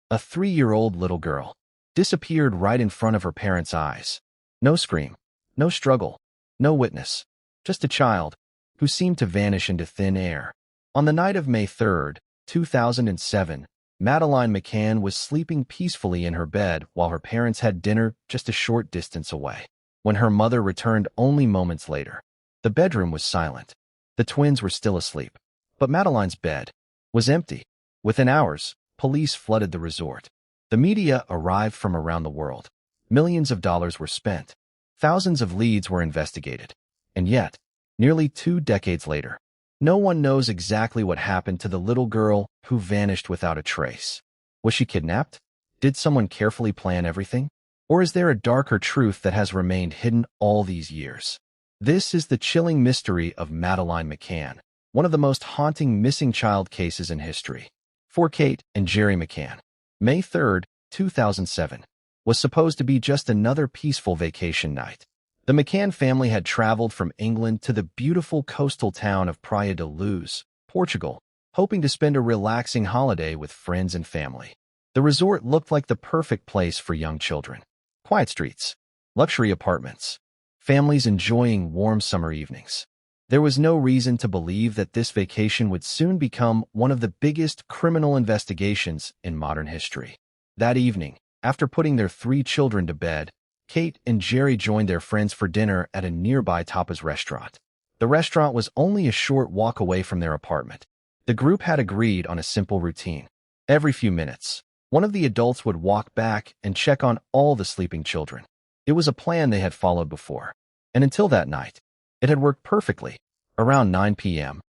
A 3-year-old little girl disappeared right in front of her parents' eyes. No scream, no struggle, no witness, just a child who seemed to vanish into thin air. On the night of May 3rd, 2007, Madeleine McCann was sleeping peacefully in her bed while her parents had dinner just a short distance away. When her mother returned only moments later, the bedroom was silent. The twins were still asleep, but Madeleine's bed was empty. Within hours, police flooded the resort. The media arrived from around the world. Millions of dollars were spent. Thousands of leads were investigated. And yet, nearly 2 decades later, no one knows exactly what happened to the little girl who vanished without a trace. Was she kidnapped? Did someone carefully plan everything? Or is there a darker truth that has remained hidden all these years? This is the chilling mystery of Madeleine McCann, one of the most haunting missing child cases in history. For Kate and Jerry McCann, May 3rd, 2007, was supposed to be just another peaceful vacation night. The McCann family had traveled from England to the beautiful coastal town of Praia da Luz, Portugal, hoping to spend a relaxing holiday with friends and family. The resort looked like the perfect place for young children. Quiet streets, luxury apartments, families enjoying warm summer evenings. There was no reason to believe that this vacation would soon become one of the biggest criminal investigations in modern history. That evening, after putting their 3 children to bed, Kate and Jerry joined their friends for dinner at a nearby tapas restaurant. The restaurant was only a short walk away from their apartment. The group had agreed on a simple routine. Every few minutes, one of the adults would walk back and check on all the sleeping children. It was a plan they had followed before. And until that night, it had worked perfectly. Around 9 p.m.,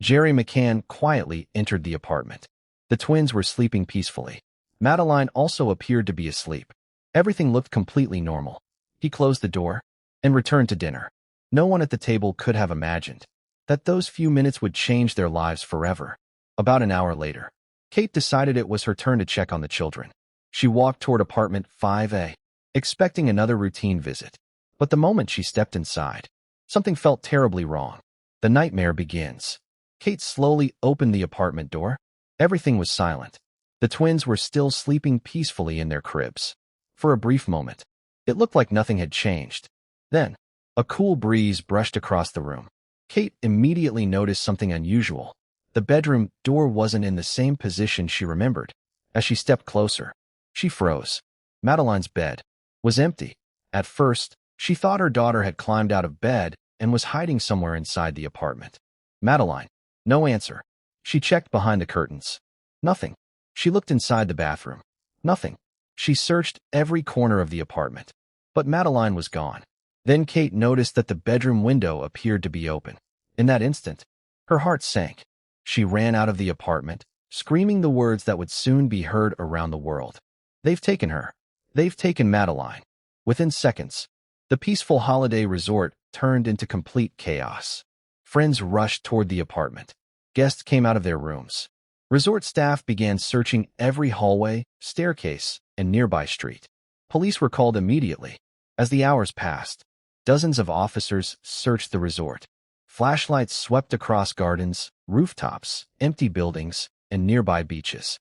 Jerry McCann quietly entered the apartment. The twins were sleeping peacefully. Madeleine also appeared to be asleep. Everything looked completely normal. He closed the door and returned to dinner. No one at the table could have imagined that those few minutes would change their lives forever. About an hour later, Kate decided it was her turn to check on the children. She walked toward apartment 5A, expecting another routine visit. But the moment she stepped inside, something felt terribly wrong. The nightmare begins. Kate slowly opened the apartment door. Everything was silent. The twins were still sleeping peacefully in their cribs. For a brief moment, it looked like nothing had changed. Then, a cool breeze brushed across the room. Kate immediately noticed something unusual. The bedroom door wasn't in the same position she remembered. As she stepped closer, she froze. Madeleine's bed was empty. At first, she thought her daughter had climbed out of bed and was hiding somewhere inside the apartment. Madeleine, no answer. She checked behind the curtains. Nothing. She looked inside the bathroom. Nothing. She searched every corner of the apartment. But Madeleine was gone. Then Kate noticed that the bedroom window appeared to be open. In that instant, her heart sank. She ran out of the apartment, screaming the words that would soon be heard around the world. They've taken her. They've taken Madeleine. Within seconds, the peaceful holiday resort turned into complete chaos. Friends rushed toward the apartment. Guests came out of their rooms. Resort staff began searching every hallway, staircase, and nearby street. Police were called immediately. As the hours passed, dozens of officers searched the resort. Flashlights swept across gardens, rooftops, empty buildings, and nearby beaches.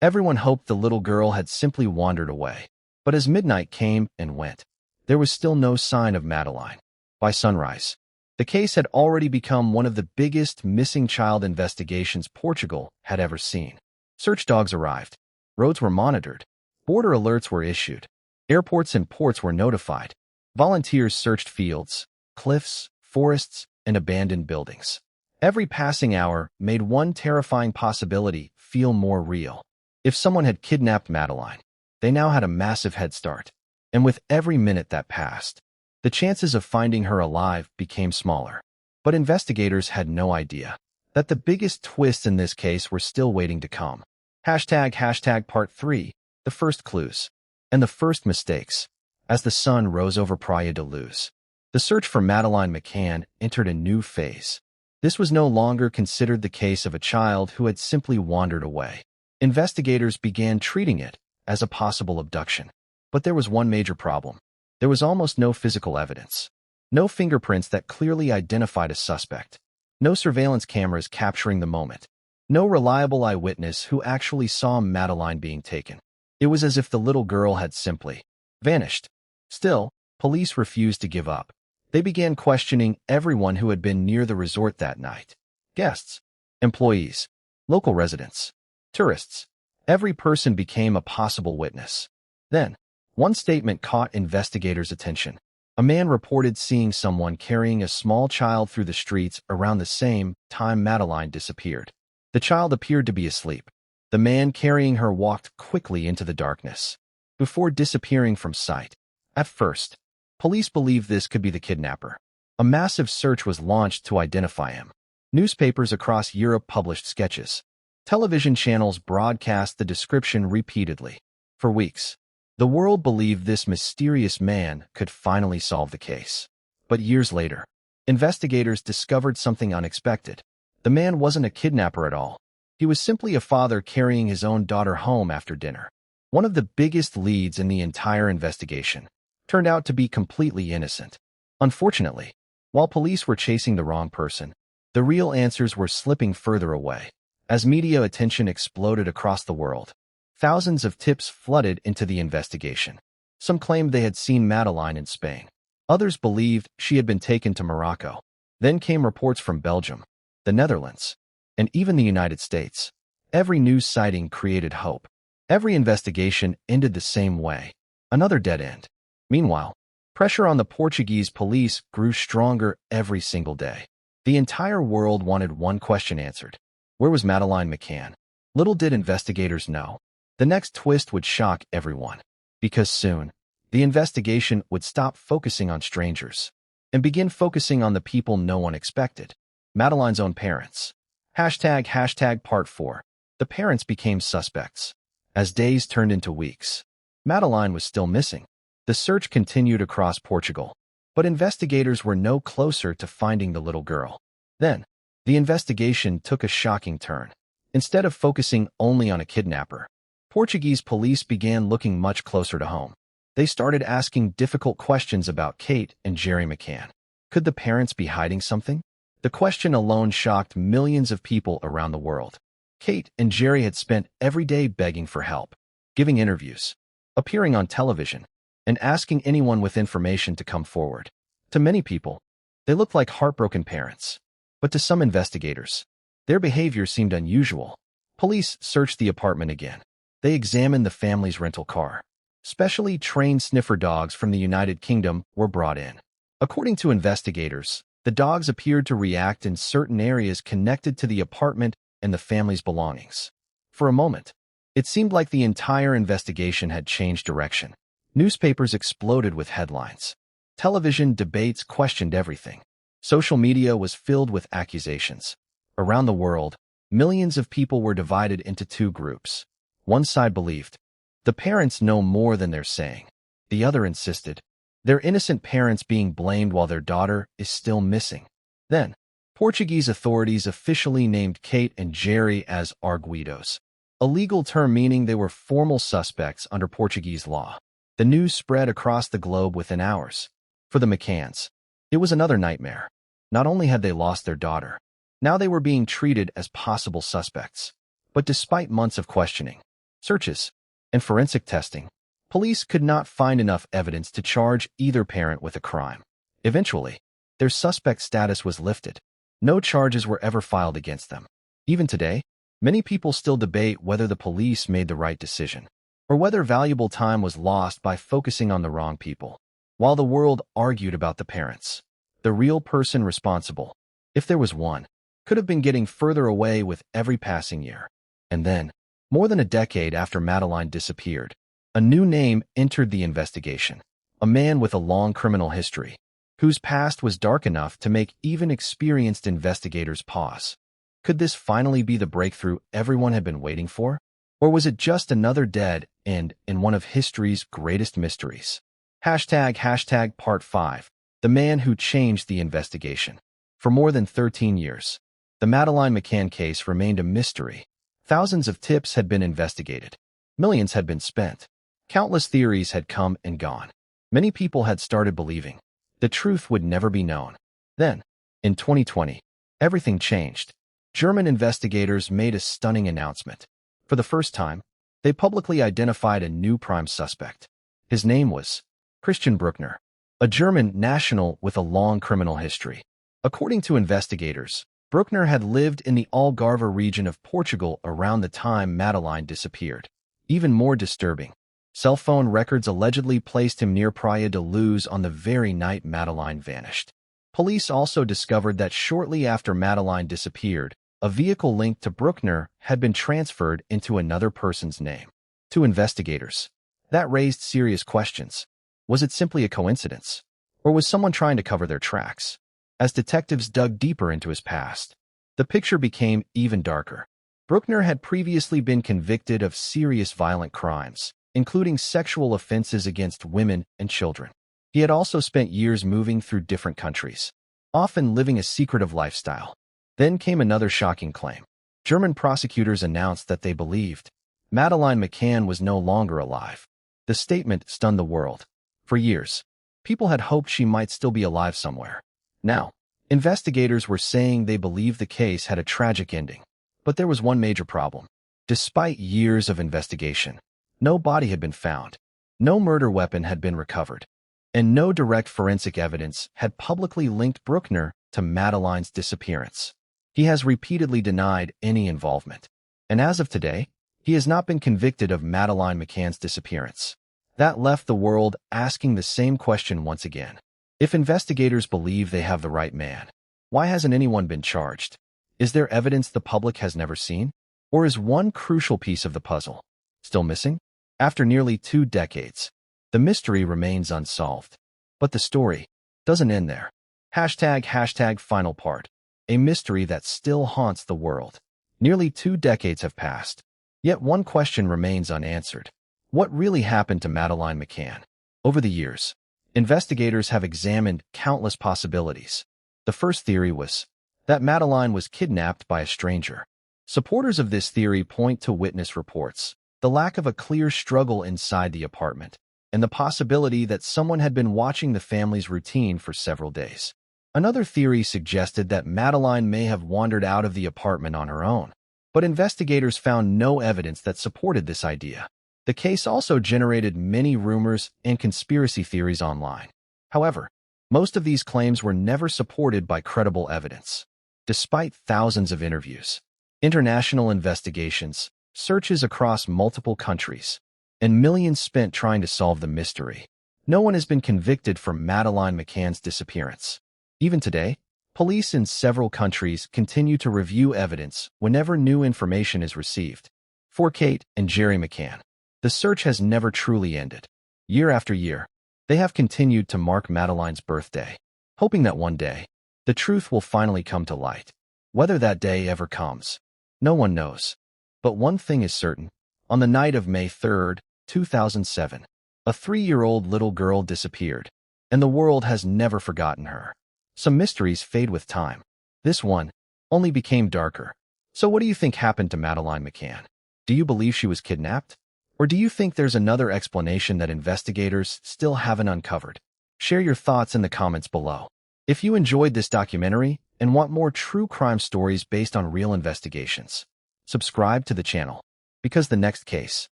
Everyone hoped the little girl had simply wandered away. But as midnight came and went, there was still no sign of Madeleine. By sunrise, the case had already become one of the biggest missing child investigations Portugal had ever seen. Search dogs arrived. Roads were monitored. Border alerts were issued. Airports and ports were notified. Volunteers searched fields, cliffs, forests, and abandoned buildings. Every passing hour made one terrifying possibility feel more real. If someone had kidnapped Madeleine, they now had a massive head start. And with every minute that passed, the chances of finding her alive became smaller. But investigators had no idea that the biggest twists in this case were still waiting to come. Hashtag part 3, the first clues, and the first mistakes. As the sun rose over Praia da Luz, the search for Madeleine McCann entered a new phase. This was no longer considered the case of a child who had simply wandered away. Investigators began treating it as a possible abduction. But there was one major problem. There was almost no physical evidence. No fingerprints that clearly identified a suspect. No surveillance cameras capturing the moment. No reliable eyewitness who actually saw Madeleine being taken. It was as if the little girl had simply vanished. Still, police refused to give up. They began questioning everyone who had been near the resort that night. Guests, employees, local residents, tourists. Every person became a possible witness. Then, one statement caught investigators' attention. A man reported seeing someone carrying a small child through the streets around the same time Madeleine disappeared. The child appeared to be asleep. The man carrying her walked quickly into the darkness, before disappearing from sight. At first, police believed this could be the kidnapper. A massive search was launched to identify him. Newspapers across Europe published sketches. Television channels broadcast the description repeatedly. For weeks, the world believed this mysterious man could finally solve the case. But years later, investigators discovered something unexpected. The man wasn't a kidnapper at all. He was simply a father carrying his own daughter home after dinner. One of the biggest leads in the entire investigation turned out to be completely innocent. Unfortunately, while police were chasing the wrong person, the real answers were slipping further away. As media attention exploded across the world, thousands of tips flooded into the investigation. Some claimed they had seen Madeleine in Spain. Others believed she had been taken to Morocco. Then came reports from Belgium, the Netherlands, and even the United States. Every news sighting created hope. Every investigation ended the same way. Another dead end. Meanwhile, pressure on the Portuguese police grew stronger every single day. The entire world wanted one question answered. Where was Madeleine McCann? Little did investigators know. The next twist would shock everyone. Because soon, the investigation would stop focusing on strangers and begin focusing on the people no one expected. Madeleine's own parents. Hashtag part 4. The parents became suspects. As days turned into weeks, Madeleine was still missing. The search continued across Portugal, but investigators were no closer to finding the little girl. Then, the investigation took a shocking turn. Instead of focusing only on a kidnapper, Portuguese police began looking much closer to home. They started asking difficult questions about Kate and Gerry McCann. Could the parents be hiding something? The question alone shocked millions of people around the world. Kate and Gerry had spent every day begging for help, giving interviews, appearing on television, and asking anyone with information to come forward. To many people, they looked like heartbroken parents. But to some investigators, their behavior seemed unusual. Police searched the apartment again. They examined the family's rental car. Specially trained sniffer dogs from the United Kingdom were brought in. According to investigators, the dogs appeared to react in certain areas connected to the apartment and the family's belongings. For a moment, it seemed like the entire investigation had changed direction. Newspapers exploded with headlines. Television debates questioned everything. Social media was filled with accusations. Around the world, millions of people were divided into two groups. One side believed, the parents know more than they're saying. The other insisted, their innocent parents being blamed while their daughter is still missing. Then, Portuguese authorities officially named Kate and Gerry as arguidos, a legal term meaning they were formal suspects under Portuguese law. The news spread across the globe within hours. For the McCanns, it was another nightmare. Not only had they lost their daughter, now they were being treated as possible suspects. But despite months of questioning, searches, and forensic testing, police could not find enough evidence to charge either parent with a crime. Eventually, their suspect status was lifted. No charges were ever filed against them. Even today, many people still debate whether the police made the right decision, or whether valuable time was lost by focusing on the wrong people. While the world argued about the parents, the real person responsible, if there was one, could have been getting further away with every passing year. And then, more than a decade after Madeleine disappeared, a new name entered the investigation. A man with a long criminal history, whose past was dark enough to make even experienced investigators pause. Could this finally be the breakthrough everyone had been waiting for? Or was it just another dead end in one of history's greatest mysteries? Hashtag part 5. The man who changed the investigation. For more than 13 years, the Madeleine McCann case remained a mystery. Thousands of tips had been investigated. Millions had been spent. Countless theories had come and gone. Many people had started believing the truth would never be known. Then, in 2020, everything changed. German investigators made a stunning announcement. For the first time, they publicly identified a new prime suspect. His name was Christian Brueckner, a German national with a long criminal history. According to investigators, Brueckner had lived in the Algarve region of Portugal around the time Madeleine disappeared. Even more disturbing, cell phone records allegedly placed him near Praia da Luz on the very night Madeleine vanished. Police also discovered that shortly after Madeleine disappeared, a vehicle linked to Brueckner had been transferred into another person's name. To investigators, that raised serious questions. Was it simply a coincidence? Or was someone trying to cover their tracks? As detectives dug deeper into his past, the picture became even darker. Brueckner had previously been convicted of serious violent crimes, including sexual offenses against women and children. He had also spent years moving through different countries, often living a secretive lifestyle. Then came another shocking claim. German prosecutors announced that they believed Madeleine McCann was no longer alive. The statement stunned the world. For years, people had hoped she might still be alive somewhere. Now, investigators were saying they believed the case had a tragic ending. But there was one major problem. Despite years of investigation, no body had been found, no murder weapon had been recovered, and no direct forensic evidence had publicly linked Brueckner to Madeleine's disappearance. He has repeatedly denied any involvement. And as of today, he has not been convicted of Madeleine McCann's disappearance. That left the world asking the same question once again. If investigators believe they have the right man, why hasn't anyone been charged? Is there evidence the public has never seen? Or is one crucial piece of the puzzle still missing? After nearly 2 decades, the mystery remains unsolved. But the story doesn't end there. Hashtag final part. A mystery that still haunts the world. Nearly 2 decades have passed. Yet one question remains unanswered. What really happened to Madeleine McCann? Over the years, investigators have examined countless possibilities. The first theory was that Madeleine was kidnapped by a stranger. Supporters of this theory point to witness reports, the lack of a clear struggle inside the apartment, and the possibility that someone had been watching the family's routine for several days. Another theory suggested that Madeleine may have wandered out of the apartment on her own, but investigators found no evidence that supported this idea. The case also generated many rumors and conspiracy theories online. However, most of these claims were never supported by credible evidence. Despite thousands of interviews, international investigations, searches across multiple countries, and millions spent trying to solve the mystery, no one has been convicted for Madeleine McCann's disappearance. Even today, police in several countries continue to review evidence whenever new information is received. For Kate and Jerry McCann, the search has never truly ended. Year after year, they have continued to mark Madeleine's birthday, hoping that one day, the truth will finally come to light. Whether that day ever comes, no one knows. But one thing is certain. On the night of May 3, 2007, a 3-year-old little girl disappeared, and the world has never forgotten her. Some mysteries fade with time. This one only became darker. So what do you think happened to Madeleine McCann? Do you believe she was kidnapped? Or do you think there's another explanation that investigators still haven't uncovered? Share your thoughts in the comments below. If you enjoyed this documentary and want more true crime stories based on real investigations, subscribe to the channel, because the next case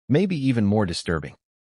may be even more disturbing.